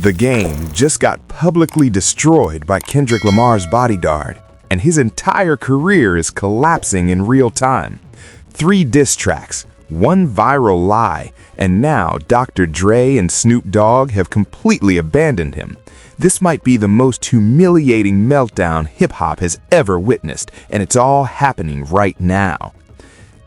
The Game just got publicly destroyed by Kendrick Lamar's Bodyguard, and his entire career is collapsing in real time. 3 diss tracks, 1 viral lie, and now Dr. Dre and Snoop Dogg have completely abandoned him. This might be the most humiliating meltdown hip-hop has ever witnessed, and it's all happening right now.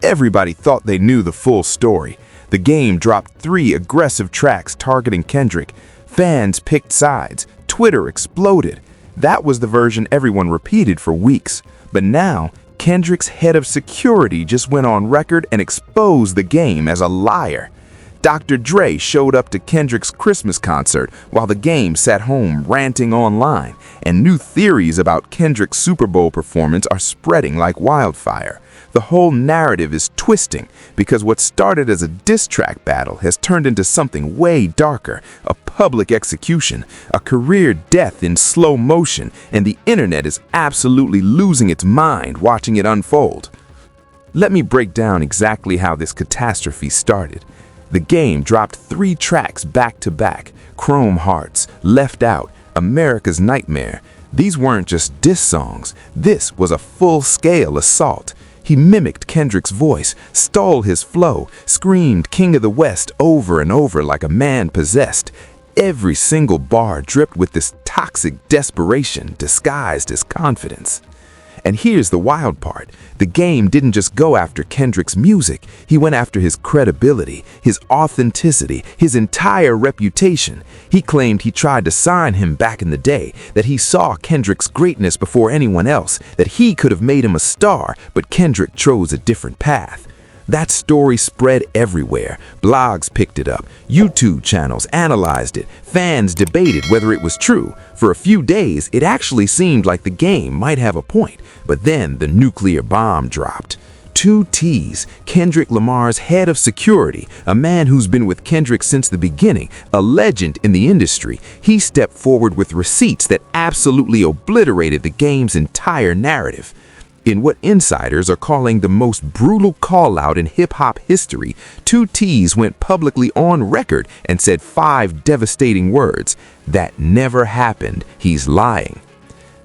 Everybody thought they knew the full story. The Game dropped 3 aggressive tracks targeting Kendrick. Fans picked sides. Twitter exploded. That was the version everyone repeated for weeks. But now, Kendrick's head of security just went on record and exposed the Game as a liar. Dr. Dre showed up to Kendrick's Christmas concert while the Game sat home ranting online, and new theories about Kendrick's Super Bowl performance are spreading like wildfire. The whole narrative is twisting because what started as a diss track battle has turned into something way darker, a public execution, a career death in slow motion, and the internet is absolutely losing its mind watching it unfold. Let me break down exactly how this catastrophe started. The Game dropped 3 tracks back to back: Chrome Hearts, Left Out, America's Nightmare. These weren't just diss songs. This was a full-scale assault. He mimicked Kendrick's voice, stole his flow, screamed King of the West over and over like a man possessed. Every single bar dripped with this toxic desperation disguised as confidence. And here's the wild part. The Game didn't just go after Kendrick's music. He went after his credibility, his authenticity, his entire reputation. He claimed he tried to sign him back in the day, that he saw Kendrick's greatness before anyone else, that he could have made him a star, but Kendrick chose a different path. That story spread everywhere. Blogs picked it up. YouTube channels analyzed it. Fans debated whether it was true. For a few days, it actually seemed like the Game might have a point. But then the nuclear bomb dropped. 2 T's, Kendrick Lamar's head of security, a man who's been with Kendrick since the beginning, a legend in the industry. He stepped forward with receipts that absolutely obliterated the Game's entire narrative. In what insiders are calling the most brutal call-out in hip-hop history, 2 T's went publicly on record and said 5 devastating words: "That never happened. He's lying."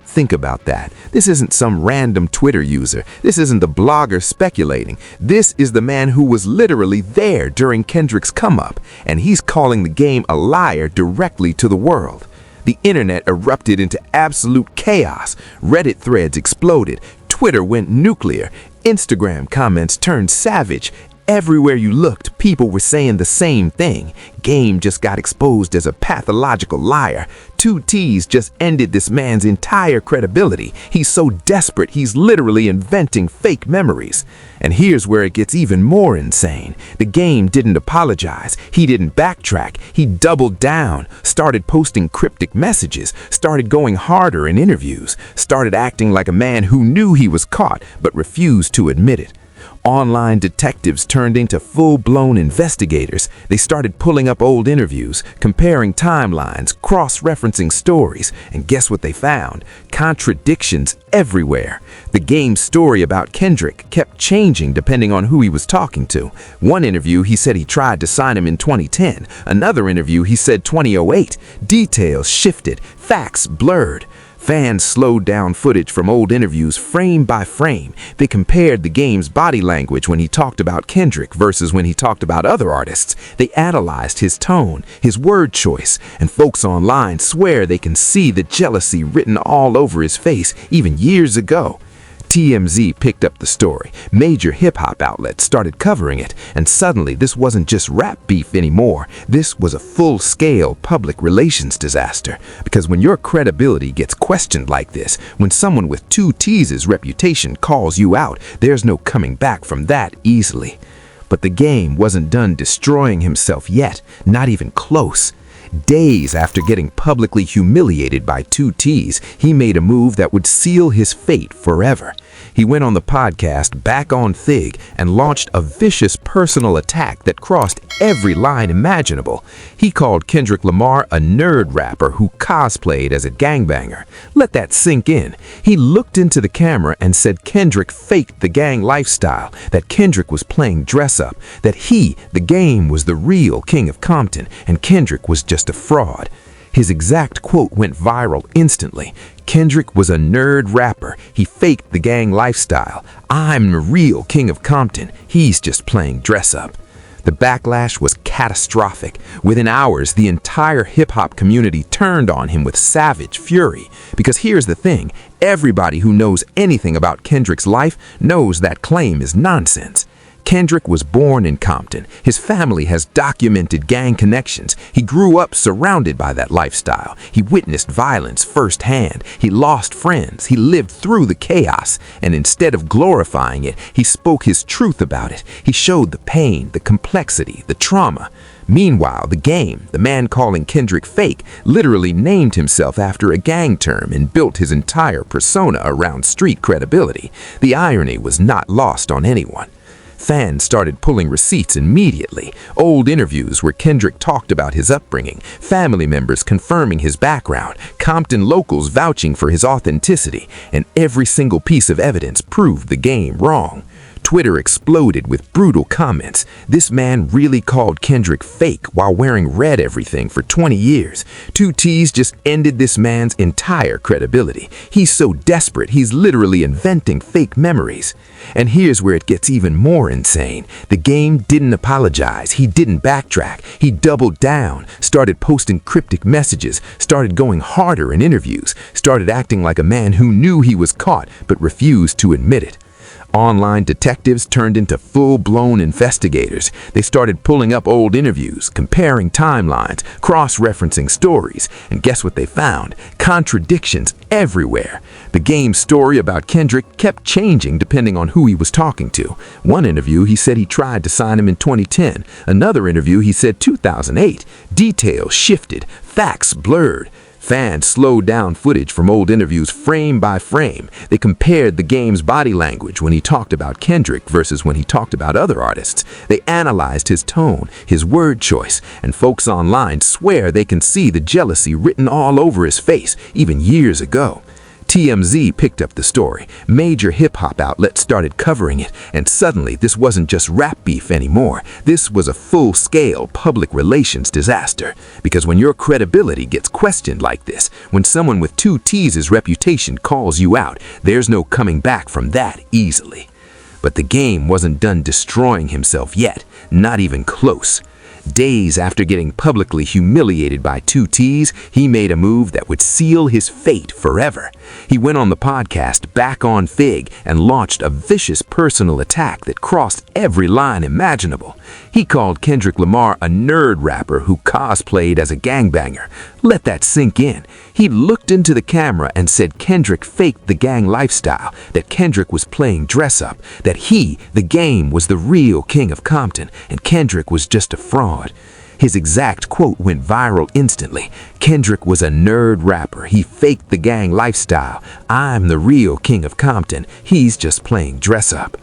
Think about that. This isn't some random Twitter user. This isn't the blogger speculating. This is the man who was literally there during Kendrick's come-up, and he's calling the Game a liar directly to the world. The internet erupted into absolute chaos. Reddit threads exploded. Twitter went nuclear. Instagram comments turned savage. Everywhere you looked, people were saying the same thing. Game just got exposed as a pathological liar. 2 T's just ended this man's entire credibility. He's so desperate, he's literally inventing fake memories. And here's where it gets even more insane. The Game didn't apologize. He didn't backtrack. He doubled down, started posting cryptic messages, started going harder in interviews, started acting like a man who knew he was caught but refused to admit it. Online detectives turned into full-blown investigators. They started pulling up old interviews, comparing timelines, cross-referencing stories, and guess what they found? Contradictions everywhere. The Game's story about Kendrick kept changing depending on who he was talking to. One interview, he said he tried to sign him in 2010. Another interview, he said 2008. Details shifted, facts blurred. Fans slowed down footage from old interviews frame by frame. They compared the Game's body language when he talked about Kendrick versus when he talked about other artists. They analyzed his tone, his word choice, and folks online swear they can see the jealousy written all over his face even years ago. TMZ picked up the story. Major hip-hop outlets started covering it, and suddenly this wasn't just rap beef anymore. This was a full-scale public relations disaster. Because when your credibility gets questioned like this, when someone with 2 T's' reputation calls you out, there's no coming back from that easily. But the Game wasn't done destroying himself yet, not even close. Days after getting publicly humiliated by 2 T's, he made a move that would seal his fate forever. He went on the podcast Back on Thig and launched a vicious personal attack that crossed every line imaginable. He called Kendrick Lamar a nerd rapper who cosplayed as a gangbanger. Let that sink in. He looked into the camera and said Kendrick faked the gang lifestyle, that Kendrick was playing dress-up, that he, the Game, was the real king of Compton, and Kendrick was just a fraud. His exact quote went viral instantly. Kendrick was a nerd rapper. He faked the gang lifestyle. I'm the real king of Compton. He's just playing dress up. The backlash was catastrophic. Within hours, the entire hip-hop community turned on him with savage fury. Because here's the thing, everybody who knows anything about Kendrick's life knows that claim is nonsense. Kendrick was born in Compton. His family has documented gang connections. He grew up surrounded by that lifestyle. He witnessed violence firsthand. He lost friends. He lived through the chaos. And instead of glorifying it, he spoke his truth about it. He showed the pain, the complexity, the trauma. Meanwhile, The Game, the man calling Kendrick fake, literally named himself after a gang term and built his entire persona around street credibility. The irony was not lost on anyone. Fans started pulling receipts immediately. Old interviews where Kendrick talked about his upbringing, family members confirming his background, Compton locals vouching for his authenticity, and every single piece of evidence proved The Game wrong. Twitter exploded with brutal comments. This man really called Kendrick fake while wearing red everything for 20 years. 2Ts just ended this man's entire credibility. He's so desperate, he's literally inventing fake memories. And here's where it gets even more insane. The Game didn't apologize. He didn't backtrack. He doubled down, started posting cryptic messages, started going harder in interviews, started acting like a man who knew he was caught but refused to admit it. Online detectives turned into full-blown investigators. They started pulling up old interviews, comparing timelines, cross-referencing stories, and guess what they found? Contradictions everywhere. The Game's story about Kendrick kept changing depending on who he was talking to. One interview, he said he tried to sign him in 2010. Another interview, he said 2008. Details shifted, facts blurred. Fans slowed down footage from old interviews frame by frame. They compared The Game's body language when he talked about Kendrick versus when he talked about other artists. They analyzed his tone, his word choice, and folks online swear they can see the jealousy written all over his face, even years ago. TMZ picked up the story. Major hip-hop outlets started covering it, and suddenly this wasn't just rap beef anymore. This was a full-scale public relations disaster. Because when your credibility gets questioned like this, when someone with 2Ts' reputation calls you out, there's no coming back from that easily. But The Game wasn't done destroying himself yet, not even close. Days after getting publicly humiliated by 2Ts, he made a move that would seal his fate forever. He went on the podcast Back on Fig and launched a vicious personal attack that crossed every line imaginable. He called Kendrick Lamar a nerd rapper who cosplayed as a gangbanger. Let that sink in. He looked into the camera and said Kendrick faked the gang lifestyle, that Kendrick was playing dress up, that he, The Game, was the real king of Compton, and Kendrick was just a fraud. His exact quote went viral instantly. Kendrick was a nerd rapper. He faked the gang lifestyle. I'm the real king of Compton. He's just playing dress up.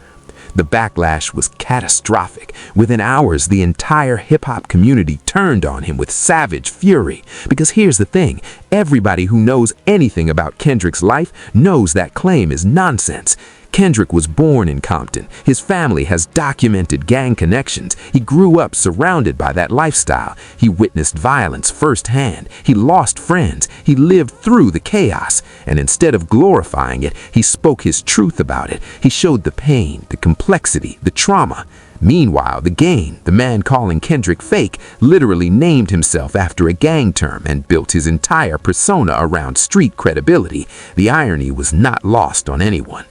The backlash was catastrophic. Within hours, the entire hip-hop community turned on him with savage fury. Because here's the thing, everybody who knows anything about Kendrick's life knows that claim is nonsense. Kendrick was born in Compton. His family has documented gang connections. He grew up surrounded by that lifestyle. He witnessed violence firsthand. He lost friends. He lived through the chaos. And instead of glorifying it, he spoke his truth about it. He showed the pain, the complexity, the trauma. Meanwhile, The Game, the man calling Kendrick fake, literally named himself after a gang term and built his entire persona around street credibility. The irony was not lost on anyone.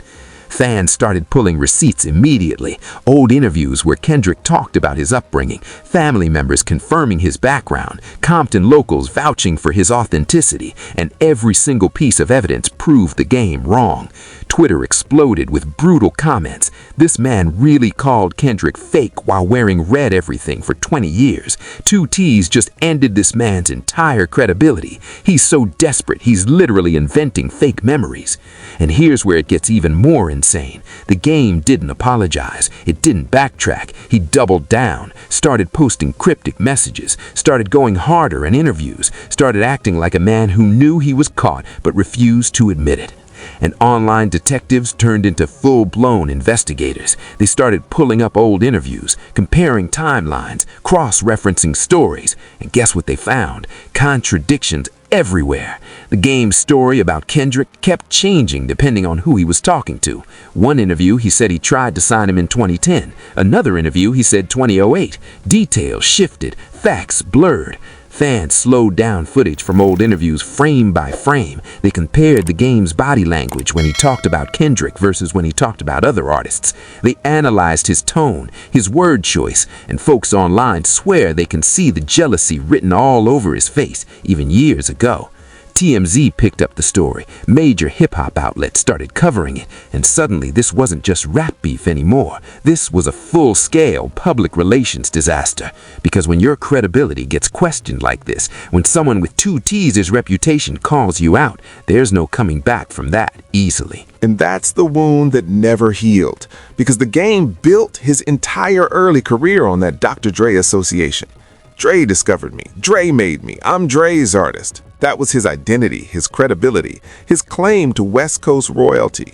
Fans started pulling receipts immediately. Old interviews where Kendrick talked about his upbringing, family members confirming his background, Compton locals vouching for his authenticity, and every single piece of evidence proved The Game wrong. Twitter exploded with brutal comments. This man really called Kendrick fake while wearing red everything for 20 years. 2Ts just ended this man's entire credibility. He's so desperate, he's literally inventing fake memories. And here's where it gets even more insane. The Game didn't apologize. It didn't backtrack. He doubled down, started posting cryptic messages, started going harder in interviews, started acting like a man who knew he was caught but refused to admit it. and online detectives turned into full-blown investigators. They started pulling up old interviews, comparing timelines, cross-referencing stories, and guess what they found? Contradictions everywhere. The game's story about Kendrick kept changing depending on who he was talking to. One interview, he said he tried to sign him in 2010. Another interview, he said 2008. Details shifted, facts blurred. Fans slowed down footage from old interviews frame by frame. They compared the game's body language when he talked about Kendrick versus when he talked about other artists. They analyzed his tone, his word choice, and folks online swear they can see the jealousy written all over his face, even years ago. TMZ picked up the story. Major hip-hop outlets started covering it, and suddenly this wasn't just rap beef anymore. This was a full-scale public relations disaster. Because when your credibility gets questioned like this, when someone with two T's' reputation calls you out, there's no coming back from that easily. And that's the wound that never healed, because the game built his entire early career on that Dr. Dre association. Dre discovered me. Dre made me. I'm Dre's artist. That was his identity, his credibility, his claim to West Coast royalty.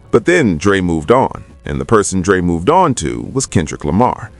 But then Dre moved on, and the person Dre moved on to was Kendrick Lamar.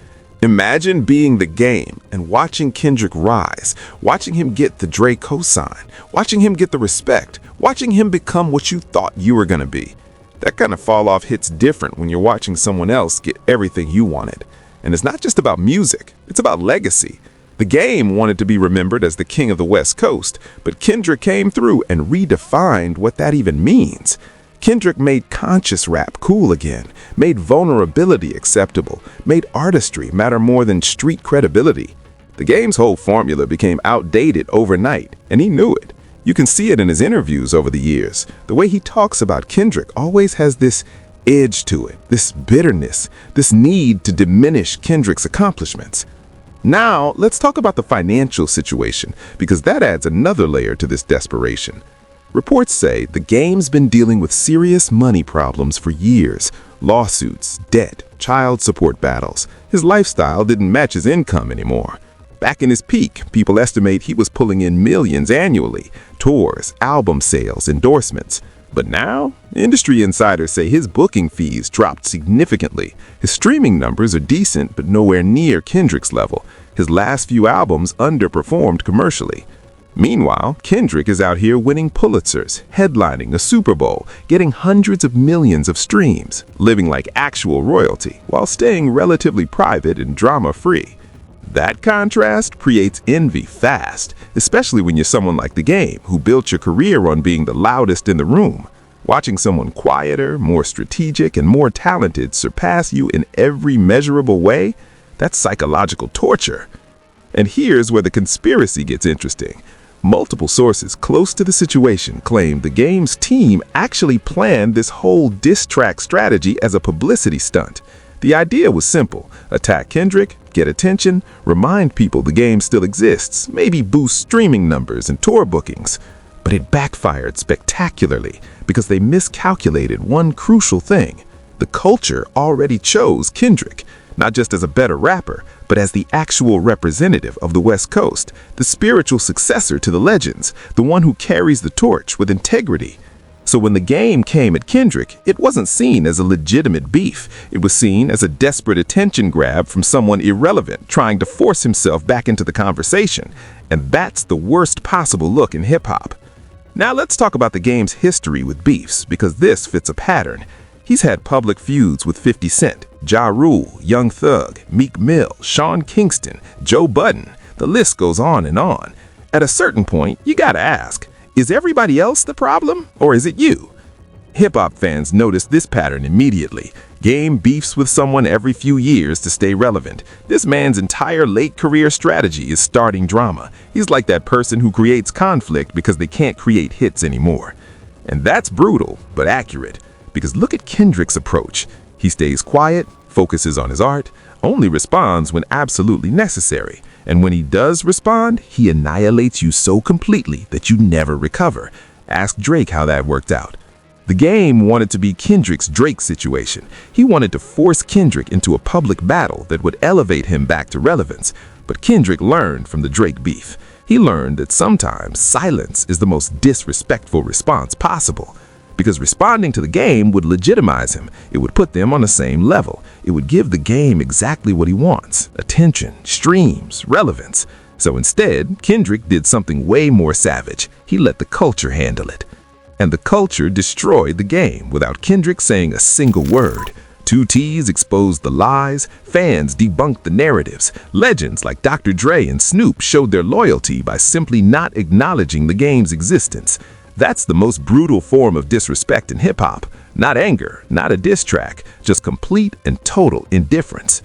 Imagine being the game and watching Kendrick rise, watching him get the Dre cosign, watching him get the respect, watching him become what you thought you were going to be. That kind of fall off hits different when you're watching someone else get everything you wanted. And it's not just about music, it's about legacy. The game wanted to be remembered as the king of the West Coast, but Kendrick came through and redefined what that even means. Kendrick made conscious rap cool again, made vulnerability acceptable, made artistry matter more than street credibility. The game's whole formula became outdated overnight, and he knew it. You can see it in his interviews over the years. The way he talks about Kendrick always has this edge to it, this bitterness, this need to diminish Kendrick's accomplishments. Now, let's talk about the financial situation, because that adds another layer to this desperation. Reports say the game's been dealing with serious money problems for years. Lawsuits, debt, child support battles. His lifestyle didn't match his income anymore. Back in his peak, people estimate he was pulling in millions annually. Tours, album sales, endorsements. But now, industry insiders say his booking fees dropped significantly. His streaming numbers are decent, but nowhere near Kendrick's level. His last few albums underperformed commercially. Meanwhile, Kendrick is out here winning Pulitzers, headlining a Super Bowl, getting hundreds of millions of streams, living like actual royalty, while staying relatively private and drama-free. That contrast creates envy fast, especially when you're someone like the game, who built your career on being the loudest in the room. Watching someone quieter, more strategic, and more talented surpass you in every measurable way, that's psychological torture. And here's where the conspiracy gets interesting. Multiple sources close to the situation claim the game's team actually planned this whole diss track strategy as a publicity stunt. The idea was simple: attack Kendrick, get attention, remind people the game still exists, maybe boost streaming numbers and tour bookings. But it backfired spectacularly because they miscalculated one crucial thing. The culture already chose Kendrick, not just as a better rapper, but as the actual representative of the West Coast, the spiritual successor to the legends, the one who carries the torch with integrity. So when the game came at Kendrick, it wasn't seen as a legitimate beef. It was seen as a desperate attention grab from someone irrelevant trying to force himself back into the conversation. And that's the worst possible look in hip-hop. Now let's talk about the game's history with beefs, because this fits a pattern. He's had public feuds with 50 Cent, Ja Rule, Young Thug, Meek Mill, Sean Kingston, Joe Budden. The list goes on and on. At a certain point, you gotta ask, is everybody else the problem, or is it you? Hip-hop fans noticed this pattern immediately. Game beefs with someone every few years to stay relevant. This man's entire late career strategy is starting drama. He's like that person who creates conflict because they can't create hits anymore. And that's brutal, but accurate. Because look at Kendrick's approach. He stays quiet, focuses on his art, only responds when absolutely necessary. And when he does respond, he annihilates you so completely that you never recover. Ask Drake how that worked out. The game wanted to be Kendrick's Drake situation. He wanted to force Kendrick into a public battle that would elevate him back to relevance. But Kendrick learned from the Drake beef. He learned that sometimes silence is the most disrespectful response possible. because responding to the game would legitimize him. It would put them on the same level. It would give the game exactly what he wants: attention, streams, relevance. So instead, Kendrick did something way more savage. He let the culture handle it. And the culture destroyed the game without Kendrick saying a single word. 2Ts exposed the lies, fans debunked the narratives, legends like Dr. Dre and Snoop showed their loyalty by simply not acknowledging the game's existence. That's the most brutal form of disrespect in hip-hop. Not anger, not a diss track, just complete and total indifference.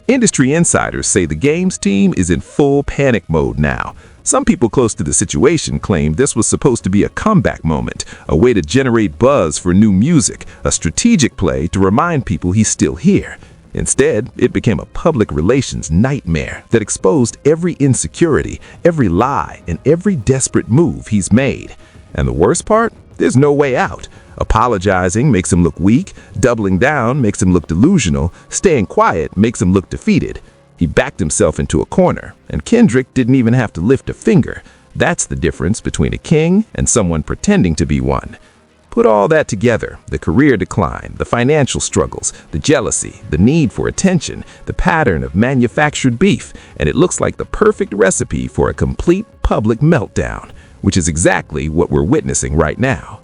Industry insiders say the game's team is in full panic mode now. Some people close to the situation claim this was supposed to be a comeback moment, a way to generate buzz for new music, a strategic play to remind people he's still here. Instead, it became a public relations nightmare that exposed every insecurity, every lie, and every desperate move he's made. And the worst part? There's no way out. Apologizing makes him look weak, doubling down makes him look delusional, staying quiet makes him look defeated. He backed himself into a corner, and Kendrick didn't even have to lift a finger. That's the difference between a king and someone pretending to be one. Put all that together, the career decline, the financial struggles, the jealousy, the need for attention, the pattern of manufactured beef, and it looks like the perfect recipe for a complete public meltdown, which is exactly what we're witnessing right now.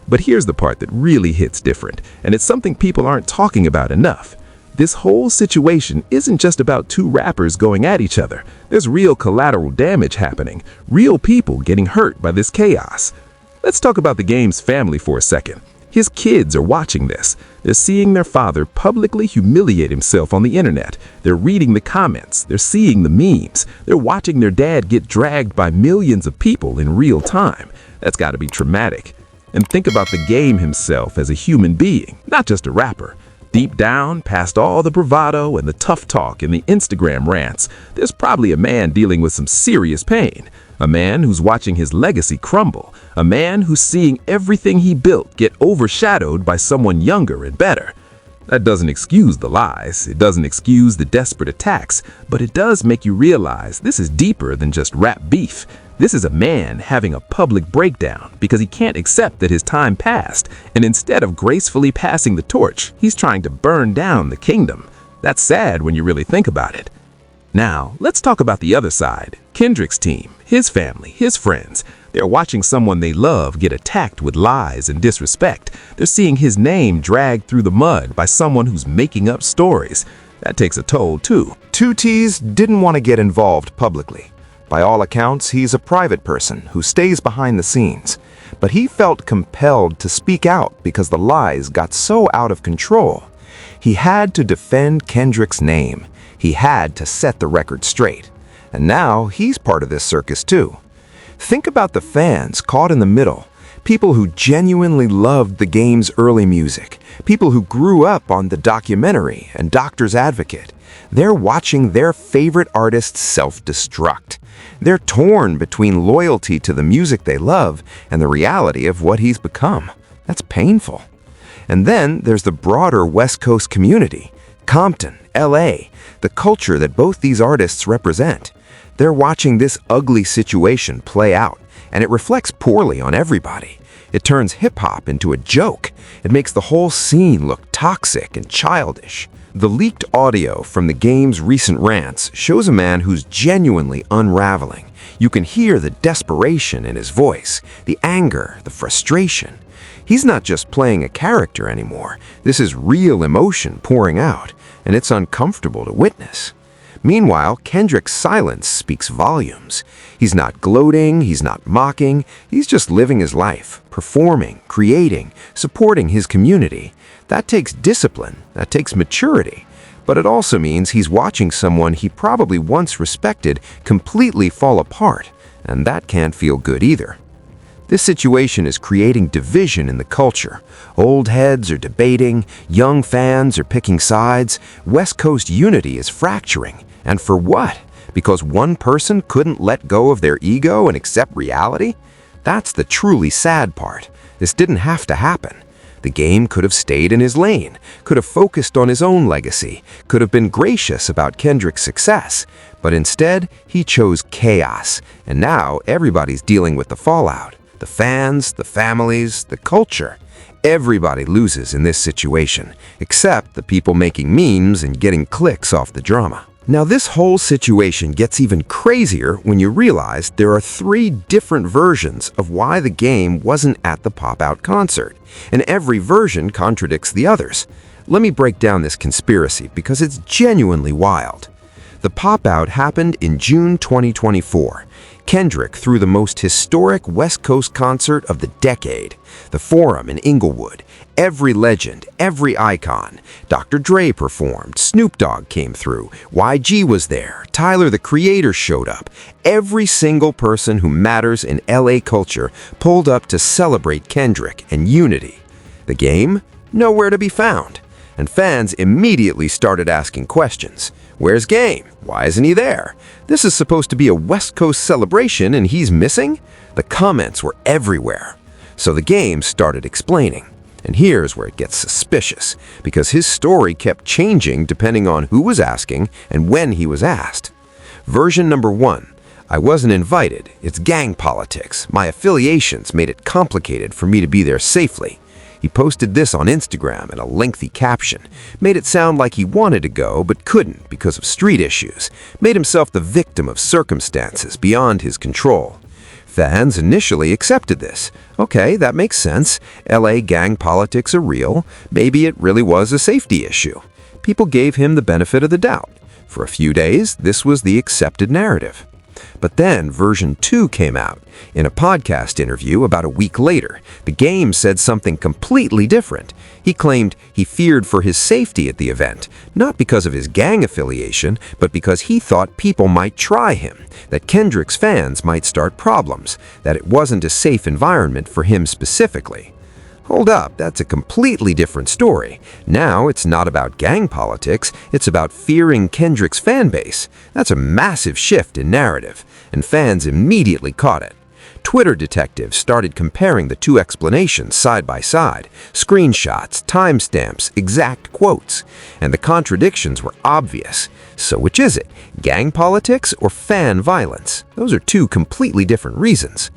But here's the part that really hits different, and it's something people aren't talking about enough. This whole situation isn't just about two rappers going at each other. There's real collateral damage happening, real people getting hurt by this chaos. Let's talk about the game's family for a second. His kids are watching this. They're seeing their father publicly humiliate himself on the internet. They're reading the comments. They're seeing the memes. They're watching their dad get dragged by millions of people in real time. That's got to be traumatic. And think about the game himself as a human being, not just a rapper. Deep down, past all the bravado and the tough talk and the Instagram rants, there's probably a man dealing with some serious pain. A man who's watching his legacy crumble. A man who's seeing everything he built get overshadowed by someone younger and better. That doesn't excuse the lies, it doesn't excuse the desperate attacks, but it does make you realize this is deeper than just rap beef. This is a man having a public breakdown because he can't accept that his time passed, and instead of gracefully passing the torch, he's trying to burn down the kingdom. That's sad when you really think about it. Now, let's talk about the other side. Kendrick's team, his family, his friends. They're watching someone they love get attacked with lies and disrespect. They're seeing his name dragged through the mud by someone who's making up stories. That takes a toll, too. 2Ts didn't want to get involved publicly. By all accounts, he's a private person who stays behind the scenes. But he felt compelled to speak out because the lies got so out of control. He had to defend Kendrick's name. He had to set the record straight. And now he's part of this circus too. Think about the fans caught in the middle. People who genuinely loved the game's early music. People who grew up on the documentary and Doctor's Advocate. They're watching their favorite artists self-destruct. They're torn between loyalty to the music they love and the reality of what he's become. That's painful. And then there's the broader West Coast community. Compton, LA, the culture that both these artists represent. They're watching this ugly situation play out, and it reflects poorly on everybody. It turns hip-hop into a joke. It makes the whole scene look toxic and childish. The leaked audio from the game's recent rants shows a man who's genuinely unraveling. You can hear the desperation in his voice, the anger, the frustration. He's not just playing a character anymore. This is real emotion pouring out, and it's uncomfortable to witness. Meanwhile, Kendrick's silence speaks volumes. He's not gloating, he's not mocking, he's just living his life, performing, creating, supporting his community. That takes discipline, that takes maturity, but it also means he's watching someone he probably once respected completely fall apart, and that can't feel good either. This situation is creating division in the culture. Old heads are debating, young fans are picking sides, West Coast unity is fracturing. And for what? Because one person couldn't let go of their ego and accept reality? That's the truly sad part. This didn't have to happen. The game could have stayed in his lane, could have focused on his own legacy, could have been gracious about Kendrick's success. But instead, he chose chaos, and now everybody's dealing with the fallout. The fans, the families, the culture. Everybody loses in this situation, except the people making memes and getting clicks off the drama. Now, this whole situation gets even crazier when you realize there are 3 different versions of why the game wasn't at the pop-out concert, and every version contradicts the others. Let me break down this conspiracy because it's genuinely wild. The pop-out happened in June 2024. Kendrick threw the most historic West Coast concert of the decade. The Forum in Inglewood. Every legend, every icon. Dr. Dre performed, Snoop Dogg came through, YG was there, Tyler the Creator showed up. Every single person who matters in LA culture pulled up to celebrate Kendrick and unity. The game? Nowhere to be found. And fans immediately started asking questions. Where's Game? Why isn't he there? This is supposed to be a West Coast celebration and he's missing? The comments were everywhere. So the Game started explaining. And here's where it gets suspicious, because his story kept changing depending on who was asking and when he was asked. Version number 1. I wasn't invited. It's gang politics. My affiliations made it complicated for me to be there safely. He posted this on Instagram in a lengthy caption, made it sound like he wanted to go but couldn't because of street issues, made himself the victim of circumstances beyond his control. Fans initially accepted this. Okay, that makes sense. LA gang politics are real. Maybe it really was a safety issue. People gave him the benefit of the doubt. For a few days, this was the accepted narrative. But then version 2 came out. In a podcast interview about a week later, the Game said something completely different. He claimed he feared for his safety at the event, not because of his gang affiliation, but because he thought people might try him, that Kendrick's fans might start problems, that it wasn't a safe environment for him specifically. Hold up, that's a completely different story. Now it's not about gang politics, it's about fearing Kendrick's fan base. That's a massive shift in narrative, and fans immediately caught it. Twitter detectives started comparing the 2 explanations side by side, screenshots, timestamps, exact quotes, and the contradictions were obvious. So which is it, gang politics or fan violence? Those are 2 completely different reasons.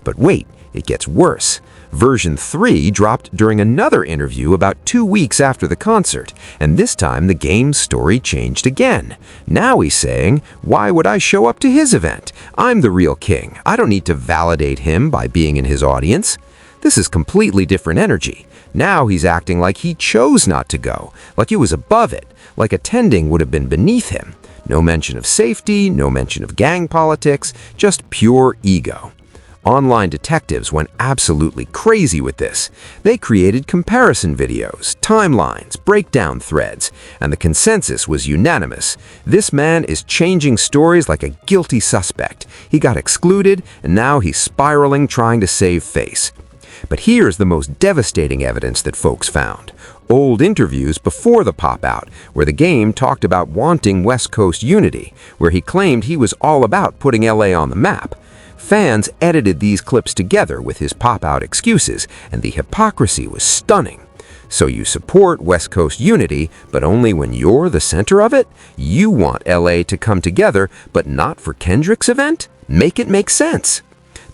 But wait, it gets worse. Version 3 dropped during another interview about 2 weeks after the concert, and this time the Game's story changed again. Now he's saying, why would I show up to his event? I'm the real king. I don't need to validate him by being in his audience. This is completely different energy. Now he's acting like he chose not to go, like he was above it, like attending would have been beneath him. No mention of safety, no mention of gang politics, just pure ego. Online detectives went absolutely crazy with this. They created comparison videos, timelines, breakdown threads, and the consensus was unanimous. This man is changing stories like a guilty suspect. He got excluded, and now he's spiraling trying to save face. But here's the most devastating evidence that folks found. Old interviews before the pop-out, where the Game talked about wanting West Coast unity, where he claimed he was all about putting LA on the map. Fans edited these clips together with his pop-out excuses, and the hypocrisy was stunning. So you support West Coast unity, but only when you're the center of it? You want LA to come together, but not for Kendrick's event? Make it make sense.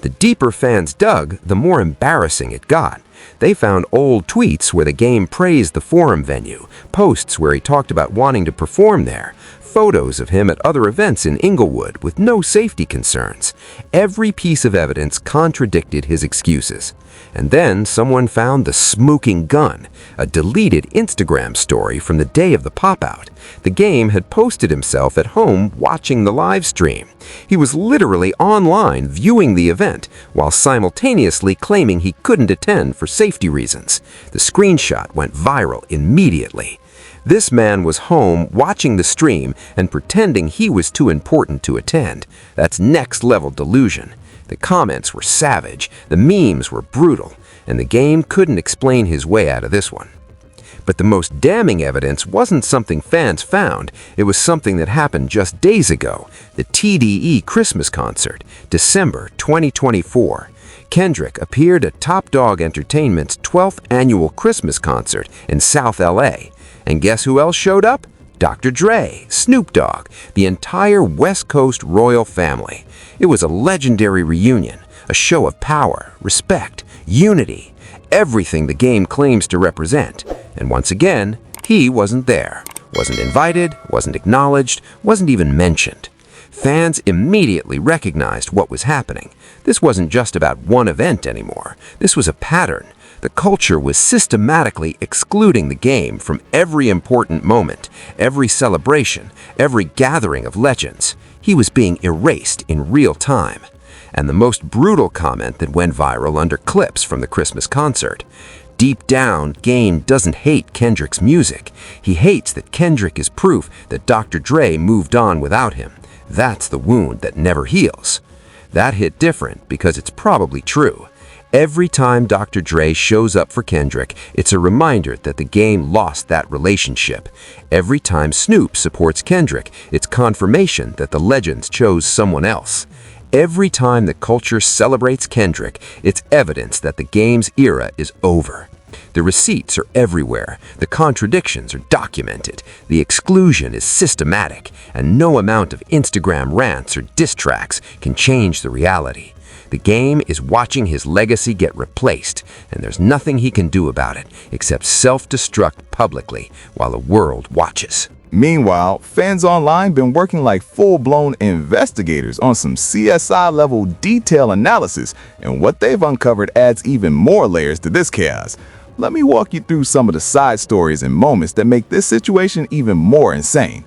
The deeper fans dug, the more embarrassing it got. They found old tweets where the Game praised the Forum venue, posts where he talked about wanting to perform there, photos of him at other events in Inglewood with no safety concerns. Every piece of evidence contradicted his excuses. And then someone found the smoking gun, a deleted Instagram story from the day of the pop-out. The Game had posted himself at home watching the live stream. He was literally online viewing the event while simultaneously claiming he couldn't attend for safety reasons. The screenshot went viral immediately. This man was home watching the stream and pretending he was too important to attend. That's next-level delusion. The comments were savage, the memes were brutal, and the Game couldn't explain his way out of this one. But the most damning evidence wasn't something fans found, it was something that happened just days ago, the TDE Christmas concert, December 2024. Kendrick appeared at Top Dog Entertainment's 12th annual Christmas concert in South LA. And guess who else showed up? Dr. Dre, Snoop Dogg, the entire West Coast royal family. It was a legendary reunion, a show of power, respect, unity, everything the game claims to represent. And once again, he wasn't there, wasn't invited, wasn't acknowledged, wasn't even mentioned. Fans immediately recognized what was happening. This wasn't just about one event anymore. This was a pattern. The culture was systematically excluding the game from every important moment, every celebration, every gathering of legends. He was being erased in real time. And the most brutal comment that went viral under clips from the Christmas concert: deep down, Game doesn't hate Kendrick's music. He hates that Kendrick is proof that Dr. Dre moved on without him. That's the wound that never heals. That hit different because it's probably true. Every time Dr. Dre shows up for Kendrick, it's a reminder that the game lost that relationship. Every time Snoop supports Kendrick, it's confirmation that the legends chose someone else. Every time the culture celebrates Kendrick, it's evidence that the game's era is over. The receipts are everywhere, the contradictions are documented, the exclusion is systematic, and no amount of Instagram rants or diss tracks can change the reality. The game is watching his legacy get replaced, and there's nothing he can do about it except self-destruct publicly while the world watches. Meanwhile, fans online been working like full-blown investigators on some CSI-level detail analysis, and what they've uncovered adds even more layers to this chaos. Let me walk you through some of the side stories and moments that make this situation even more insane.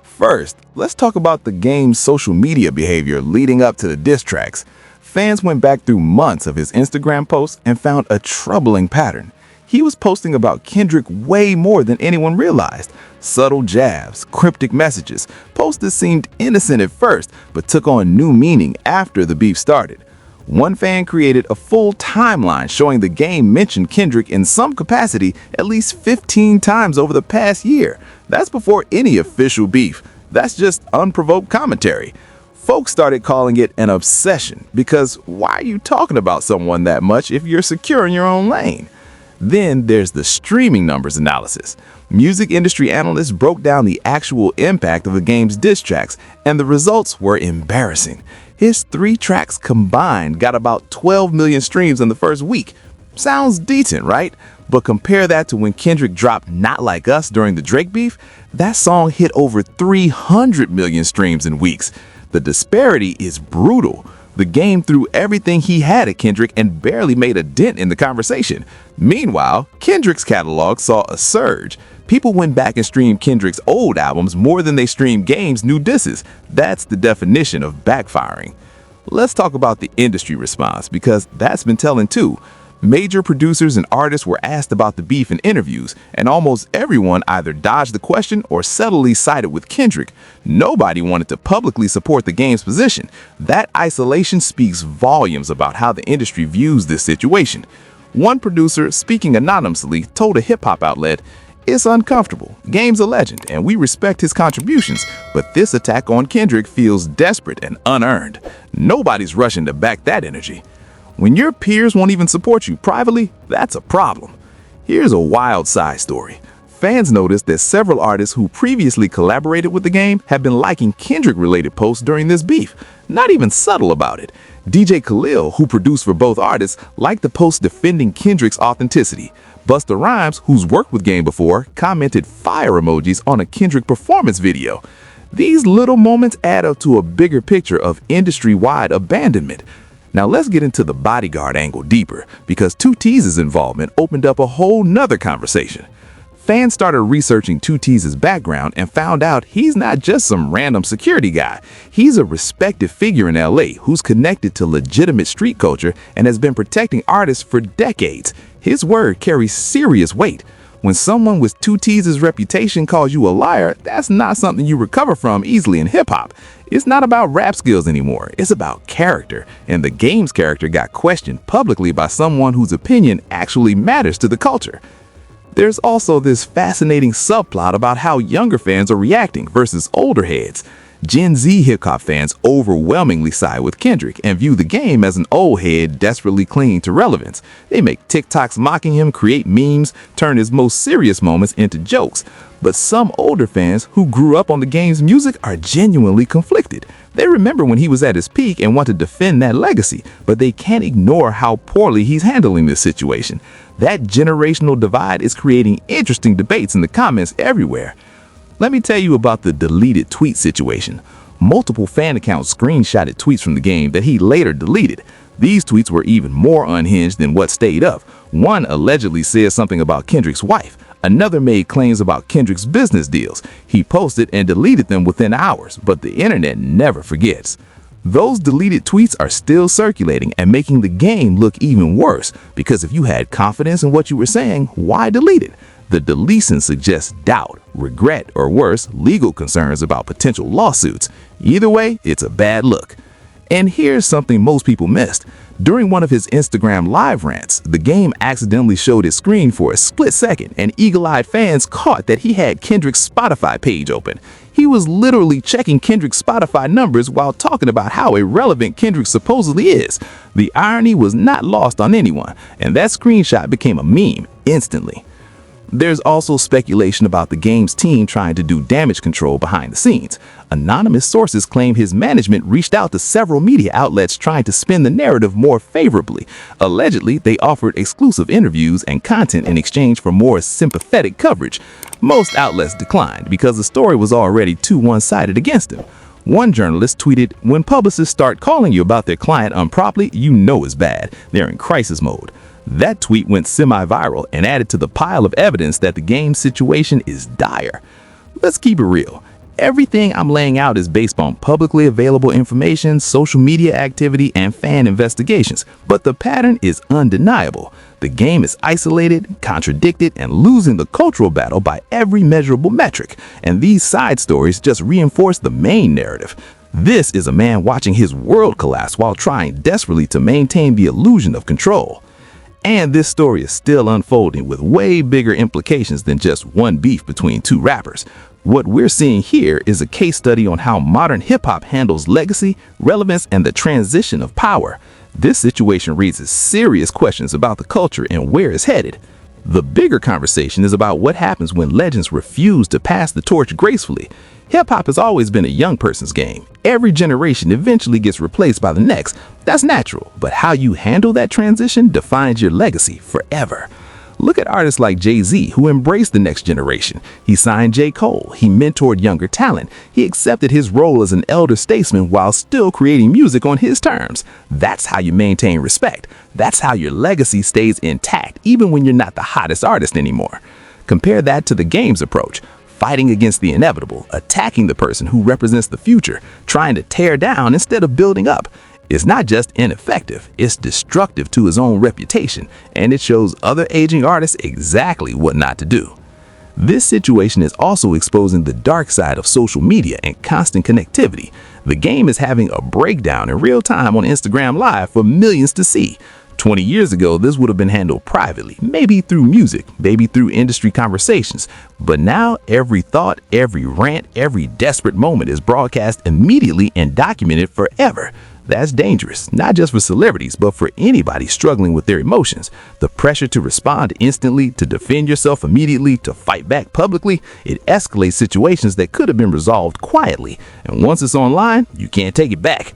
First, let's talk about the game's social media behavior leading up to the diss tracks. Fans went back through months of his Instagram posts and found a troubling pattern. He was posting about Kendrick way more than anyone realized. Subtle jabs, cryptic messages, posts that seemed innocent at first but took on new meaning after the beef started. One fan created a full timeline showing the game mentioned Kendrick in some capacity at least 15 times over the past year. That's before any official beef. That's just unprovoked commentary. Folks started calling it an obsession because why are you talking about someone that much if you're secure in your own lane? Then there's the streaming numbers analysis. Music industry analysts broke down the actual impact of the game's diss tracks, and the results were embarrassing. His 3 tracks combined got about 12 million streams in the first week. Sounds decent, right? But compare that to when Kendrick dropped Not Like Us during the Drake beef. That song hit over 300 million streams in weeks. The disparity is brutal. The game threw everything he had at Kendrick and barely made a dent in the conversation. Meanwhile, Kendrick's catalog saw a surge. People went back and streamed Kendrick's old albums more than they streamed Game's new disses. That's the definition of backfiring. Let's talk about the industry response, because that's been telling too. Major producers and artists were asked about the beef in interviews, and almost everyone either dodged the question or subtly sided with Kendrick. Nobody wanted to publicly support the game's position. That isolation speaks volumes about how the industry views this situation. One producer, speaking anonymously, told a hip-hop outlet, "It's uncomfortable. Game's a legend, and we respect his contributions, but this attack on Kendrick feels desperate and unearned. Nobody's rushing to back that energy." When your peers won't even support you privately, that's a problem. Here's a wild side story. Fans noticed that several artists who previously collaborated with the game have been liking Kendrick-related posts during this beef, not even subtle about it. DJ Khalil, who produced for both artists, liked the post defending Kendrick's authenticity. Busta Rhymes, who's worked with Game before, commented fire emojis on a Kendrick performance video. These little moments add up to a bigger picture of industry-wide abandonment. Now let's get into the Bodyguard angle deeper, because 2T's involvement opened up a whole nother conversation. Fans started researching 2T's background and found out he's not just some random security guy. He's a respected figure in LA who's connected to legitimate street culture and has been protecting artists for decades. His word carries serious weight. When someone with 2T's reputation calls you a liar, that's not something you recover from easily in hip-hop. It's not about rap skills anymore, it's about character, and the game's character got questioned publicly by someone whose opinion actually matters to the culture. There's also this fascinating subplot about how younger fans are reacting versus older heads. Gen Z hip-hop fans overwhelmingly side with Kendrick and view the game as an old head desperately clinging to relevance. They make TikToks mocking him, create memes, turn his most serious moments into jokes. But some older fans who grew up on the game's music are genuinely conflicted. They remember when he was at his peak and want to defend that legacy, but they can't ignore how poorly he's handling this situation. That generational divide is creating interesting debates in the comments everywhere. Let me tell you about the deleted tweet situation. Multiple fan accounts screenshotted tweets from the game that he later deleted. These tweets were even more unhinged than what stayed up. One allegedly said something about Kendrick's wife. Another made claims about Kendrick's business deals. He posted and deleted them within hours, but the internet never forgets. Those deleted tweets are still circulating and making the game look even worse, because if you had confidence in what you were saying, why delete it? The deletion suggests doubt, regret, or worse, legal concerns about potential lawsuits. Either way, it's a bad look. And here's something most people missed. During one of his Instagram live rants, the game accidentally showed his screen for a split second, and eagle-eyed fans caught that he had Kendrick's Spotify page open. He was literally checking Kendrick's Spotify numbers while talking about how irrelevant Kendrick supposedly is. The irony was not lost on anyone, and that screenshot became a meme instantly. There's also speculation about the game's team trying to do damage control behind the scenes. Anonymous sources claim his management reached out to several media outlets trying to spin the narrative more favorably. Allegedly, they offered exclusive interviews and content in exchange for more sympathetic coverage. Most outlets declined because the story was already too one-sided against him. One journalist tweeted, "When publicists start calling you about their client improperly, you know it's bad. They're in crisis mode." That tweet went semi-viral and added to the pile of evidence that the game's situation is dire. Let's keep it real. Everything I'm laying out is based on publicly available information, social media activity, and fan investigations. But the pattern is undeniable. The game is isolated, contradicted, and losing the cultural battle by every measurable metric. And these side stories just reinforce the main narrative. This is a man watching his world collapse while trying desperately to maintain the illusion of control. And this story is still unfolding with way bigger implications than just one beef between two rappers. What we're seeing here is a case study on how modern hip-hop handles legacy, relevance, and the transition of power. This situation raises serious questions about the culture and where it's headed. The bigger conversation is about what happens when legends refuse to pass the torch gracefully. Hip-hop has always been a young person's game. Every generation eventually gets replaced by the next. That's natural, but how you handle that transition defines your legacy forever. Look at artists like Jay-Z, who embraced the next generation. He signed J. Cole, he mentored younger talent, he accepted his role as an elder statesman while still creating music on his terms. That's how you maintain respect. That's how your legacy stays intact, even when you're not the hottest artist anymore. Compare that to the game's approach. Fighting against the inevitable, attacking the person who represents the future, trying to tear down instead of building up. It's not just ineffective, it's destructive to his own reputation, and it shows other aging artists exactly what not to do. This situation is also exposing the dark side of social media and constant connectivity. The game is having a breakdown in real time on Instagram Live for millions to see. 20 years ago, this would have been handled privately, maybe through music, maybe through industry conversations. But now, every thought, every rant, every desperate moment is broadcast immediately and documented forever. That's dangerous, not just for celebrities, but for anybody struggling with their emotions. The pressure to respond instantly, to defend yourself immediately, to fight back publicly, it escalates situations that could have been resolved quietly. And once it's online, you can't take it back.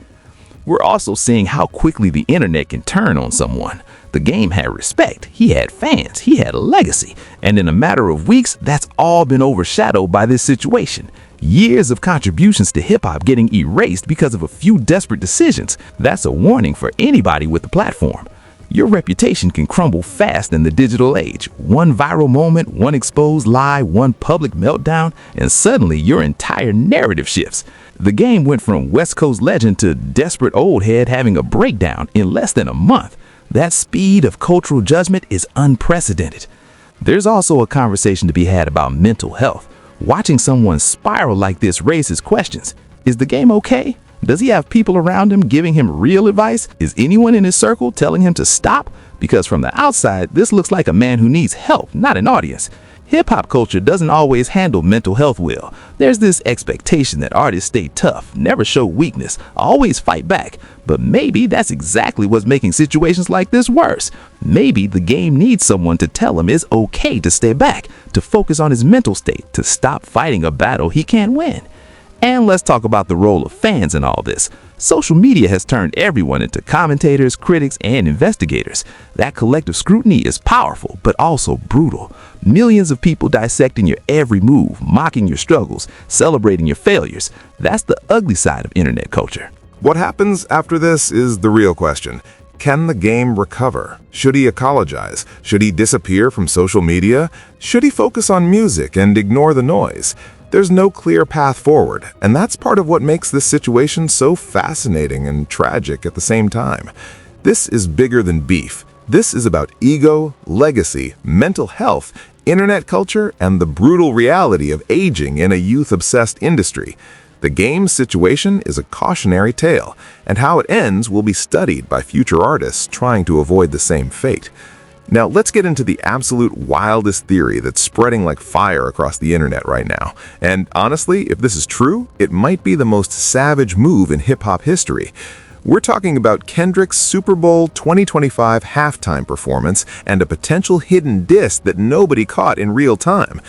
We're also seeing how quickly the internet can turn on someone. The game had respect, he had fans, he had a legacy, and in a matter of weeks, that's all been overshadowed by this situation. Years of contributions to hip-hop getting erased because of a few desperate decisions. That's a warning for anybody with a platform. Your reputation can crumble fast in the digital age. One viral moment, one exposed lie, one public meltdown, and suddenly your entire narrative shifts. The game went from West Coast legend to desperate old head having a breakdown in less than a month. That speed of cultural judgment is unprecedented. There's also a conversation to be had about mental health. Watching someone spiral like this raises questions. Is the game okay? Does he have people around him giving him real advice? Is anyone in his circle telling him to stop? Because from the outside, this looks like a man who needs help, not an audience. Hip-hop culture doesn't always handle mental health well. There's this expectation that artists stay tough, never show weakness, always fight back. But maybe that's exactly what's making situations like this worse. Maybe the game needs someone to tell him it's okay to stay back, to focus on his mental state, to stop fighting a battle he can't win. And let's talk about the role of fans in all this. Social media has turned everyone into commentators, critics, and investigators. That collective scrutiny is powerful, but also brutal. Millions of people dissecting your every move, mocking your struggles, celebrating your failures. That's the ugly side of internet culture. What happens after this is the real question. Can the game recover? Should he ecologize? Should he disappear from social media? Should he focus on music and ignore the noise? There's no clear path forward, and that's part of what makes this situation so fascinating and tragic at the same time. This is bigger than beef. This is about ego, legacy, mental health, internet culture, and the brutal reality of aging in a youth-obsessed industry. The game's situation is a cautionary tale, and how it ends will be studied by future artists trying to avoid the same fate. Now, let's get into the absolute wildest theory that's spreading like fire across the internet right now. And honestly, if this is true, it might be the most savage move in hip-hop history. We're talking about Kendrick's Super Bowl 2025 halftime performance and a potential hidden diss that nobody caught in real time.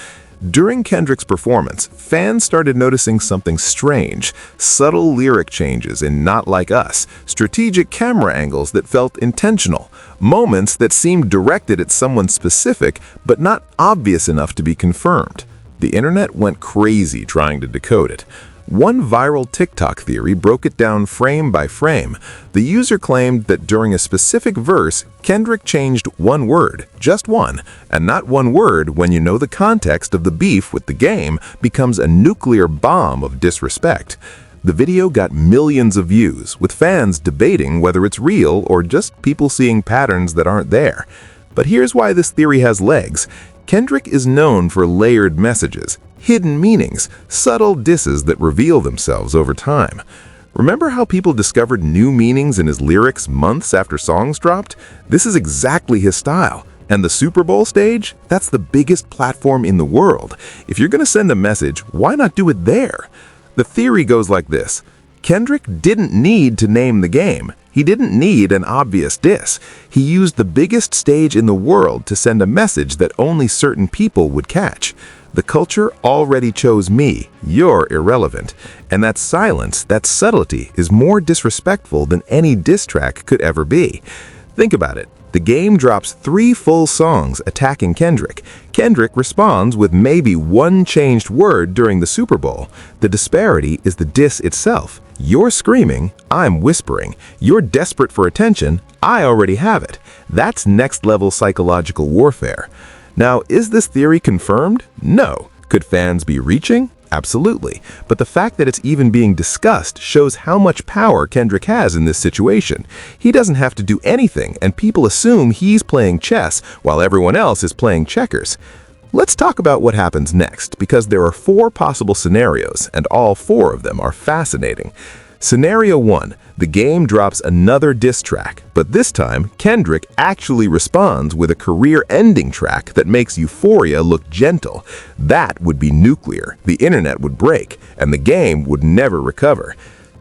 During Kendrick's performance, fans started noticing something strange, subtle lyric changes in Not Like Us, strategic camera angles that felt intentional, moments that seemed directed at someone specific but not obvious enough to be confirmed. The internet went crazy trying to decode it. One viral TikTok theory broke it down frame by frame. The user claimed that during a specific verse, Kendrick changed one word, just one, and not one word when you know the context of the beef with the game becomes a nuclear bomb of disrespect. The video got millions of views, with fans debating whether it's real or just people seeing patterns that aren't there. But here's why this theory has legs. Kendrick is known for layered messages, hidden meanings, subtle disses that reveal themselves over time. Remember how people discovered new meanings in his lyrics months after songs dropped? This is exactly his style. And the Super Bowl stage? That's the biggest platform in the world. If you're going to send a message, why not do it there? The theory goes like this. Kendrick didn't need to name the game. He didn't need an obvious diss. He used the biggest stage in the world to send a message that only certain people would catch. The culture already chose me. You're irrelevant. And that silence, that subtlety, is more disrespectful than any diss track could ever be. Think about it. The game drops 3 full songs attacking Kendrick. Kendrick responds with maybe one changed word during the Super Bowl. The disparity is the diss itself. You're screaming, I'm whispering. You're desperate for attention, I already have it. That's next-level psychological warfare. Now, is this theory confirmed? No. Could fans be reaching? Absolutely. But the fact that it's even being discussed shows how much power Kendrick has in this situation. He doesn't have to do anything, and people assume he's playing chess while everyone else is playing checkers. Let's talk about what happens next, because there are 4 possible scenarios, and all 4 of them are fascinating. Scenario 1. The game drops another diss track, but this time, Kendrick actually responds with a career-ending track that makes Euphoria look gentle. That would be nuclear, the internet would break, and the game would never recover.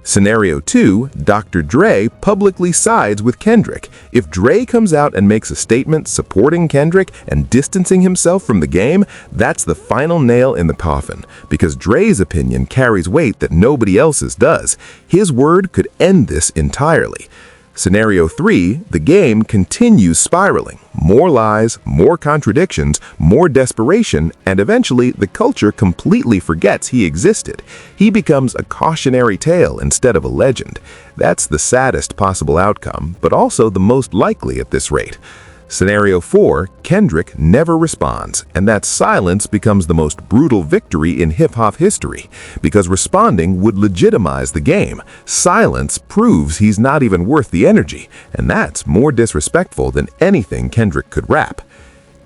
Scenario 2, Dr. Dre publicly sides with Kendrick. If Dre comes out and makes a statement supporting Kendrick and distancing himself from the game, that's the final nail in the coffin, because Dre's opinion carries weight that nobody else's does. His word could end this entirely. Scenario 3, the game continues spiraling. More lies, more contradictions, more desperation, and eventually the culture completely forgets he existed. He becomes a cautionary tale instead of a legend. That's the saddest possible outcome, but also the most likely at this rate. Scenario 4, Kendrick never responds, and that silence becomes the most brutal victory in hip-hop history, because responding would legitimize the game. Silence proves he's not even worth the energy, and that's more disrespectful than anything Kendrick could rap.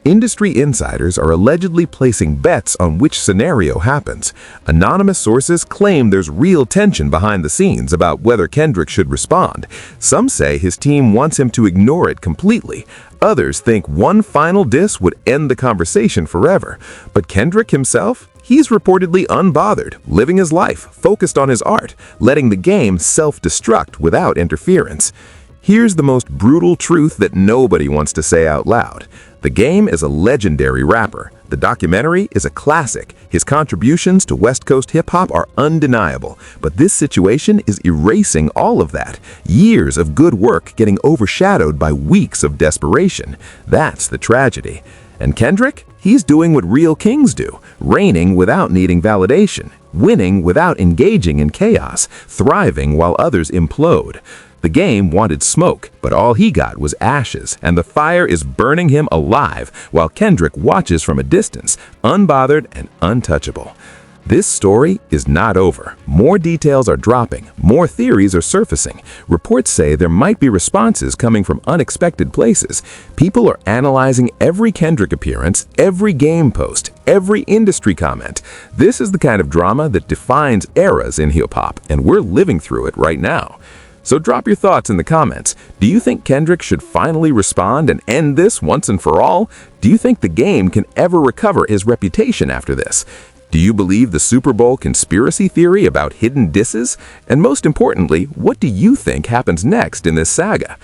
Industry insiders are allegedly placing bets on which scenario happens. Anonymous sources claim there's real tension behind the scenes about whether Kendrick should respond. Some say his team wants him to ignore it completely. Others think one final diss would end the conversation forever. But Kendrick himself? He's reportedly unbothered, living his life, focused on his art, letting the game self-destruct without interference. Here's the most brutal truth that nobody wants to say out loud. The Game is a legendary rapper. The documentary is a classic. His contributions to West Coast hip-hop are undeniable. But this situation is erasing all of that. Years of good work getting overshadowed by weeks of desperation. That's the tragedy. And Kendrick? He's doing what real kings do, reigning without needing validation, winning without engaging in chaos, thriving while others implode. The Game wanted smoke, but all he got was ashes, and the fire is burning him alive while Kendrick watches from a distance, unbothered and untouchable. This story is not over. More details are dropping. More theories are surfacing. Reports say there might be responses coming from unexpected places. People are analyzing every Kendrick appearance, every Game post, every industry comment. This is the kind of drama that defines eras in hip-hop, and we're living through it right now. So drop your thoughts in the comments. Do you think Kendrick should finally respond and end this once and for all? Do you think the Game can ever recover his reputation after this? Do you believe the Super Bowl conspiracy theory about hidden disses? And most importantly, what do you think happens next in this saga?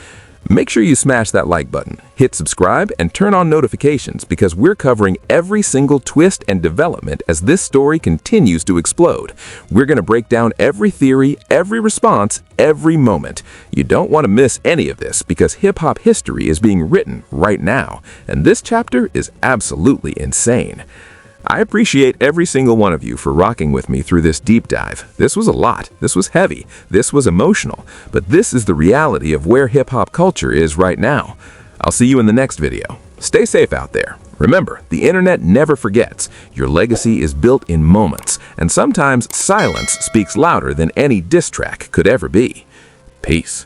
Make sure you smash that like button, hit subscribe, and turn on notifications because we're covering every single twist and development as this story continues to explode. We're going to break down every theory, every response, every moment. You don't want to miss any of this because hip-hop history is being written right now, and this chapter is absolutely insane. I appreciate every single one of you for rocking with me through this deep dive. This was a lot. This was heavy. This was emotional. But this is the reality of where hip-hop culture is right now. I'll see you in the next video. Stay safe out there. Remember, the internet never forgets. Your legacy is built in moments, and sometimes silence speaks louder than any diss track could ever be. Peace.